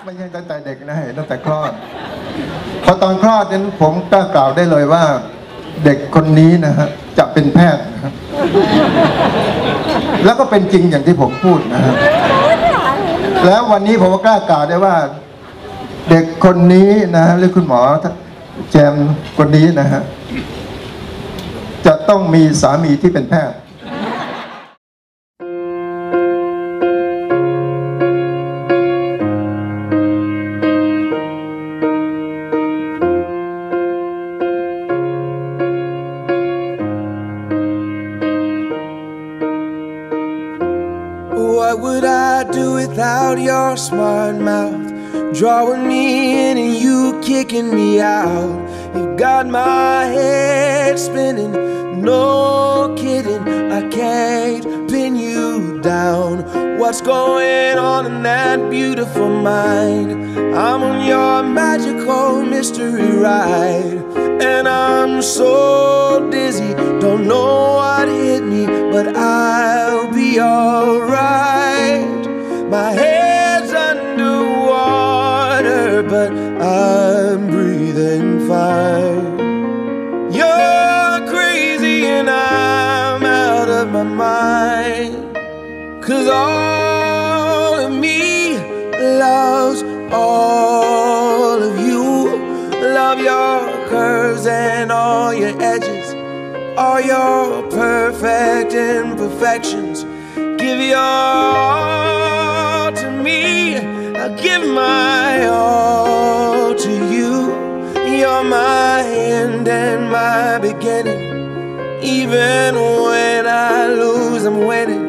ไม่ใช่ตั้งแต่เด็กนะเห็นตั้งแต่คลอดพอตอนคลอดนั้นผมกล้ากล่าวได้เลยว่าเด็กคนนี้นะฮะจะเป็นแพทย์นะครับแล้วก็เป็นจริงอย่างที่ผมพูดนะครับแล้ววันนี้ผมก็กล้ากล่าวได้ว่าเด็กคนนี้นะฮะหรือคุณหมอแจมคนนี้นะฮะจะต้องมีสามีที่เป็นแพทย์What would I do without your smart mouth? Drawing me in and you kicking me out. You got my head spinning, no kidding. I can't pin you down. What's going on in that beautiful mind? I'm on your magical mystery ride, and I'm so dizzy, don't know what hit me, but I'll be alright. My head's underwater, but I'm breathing fine. You're crazy and I'm out of my mind, 'cause all of me loves all of you. Love your curves and all your edges, all your perfect imperfections. Give your all to me, I give my all to you. You're my end and my beginning. Even when I lose, I'm winning,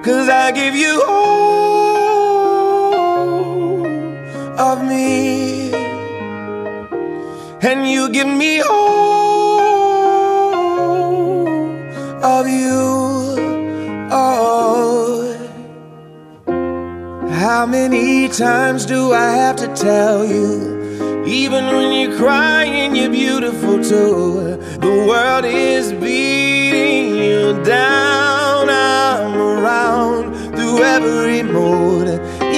'cause I give you all of me, and you give me all of you. Oh, how many times do I have to tell you? Even when you're crying, you're beautiful too. The world is beating you down. I'm around through every mood.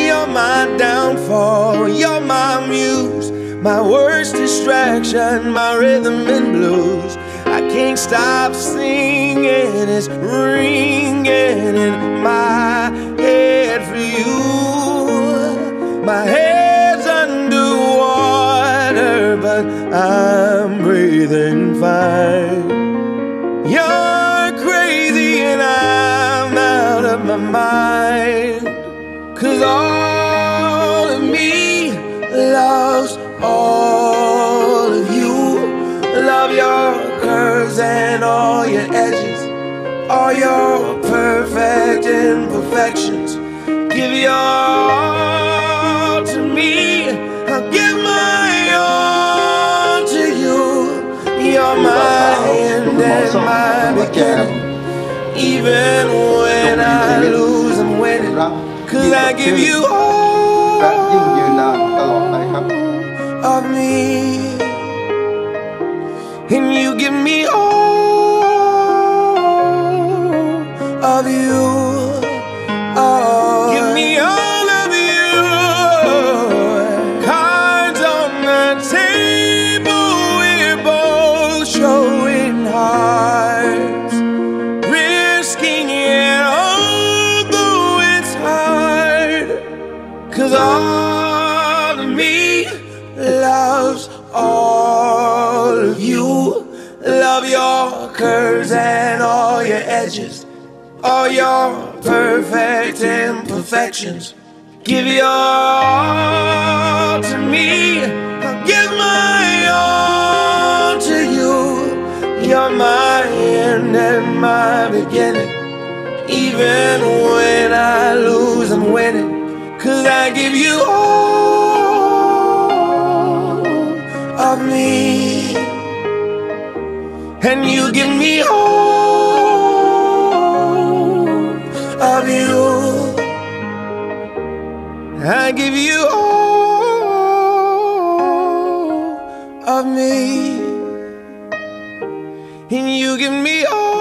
You're my downfall, you're my muse, my worst distraction, my rhythm and blues. I can't stop singing, it's ringing in my head for you. My head's underwater, but I'm breathing fine. You're crazy and I'm out of my mind, 'cause all of me loves all of you. Love your curves and all your edges, all your perfect imperfections. Give your all to me, I'll give my all to you. You're my end and my beginning. Even when I lose, I'm winning, 'cause I give you all of me, and you give me all of you. Oh, give me all of you. Cards on the table, we're both showing hearts, risking it although it's hard, 'cause all of me loves all of you. Love your curves and all your edges, all your perfect imperfections. Give your all to me, I'll give my all to you. You're my end and my beginning. Even when I lose, I'm winning, 'cause I give you all of me, and you give me all of you. I give you all of me, and you give me all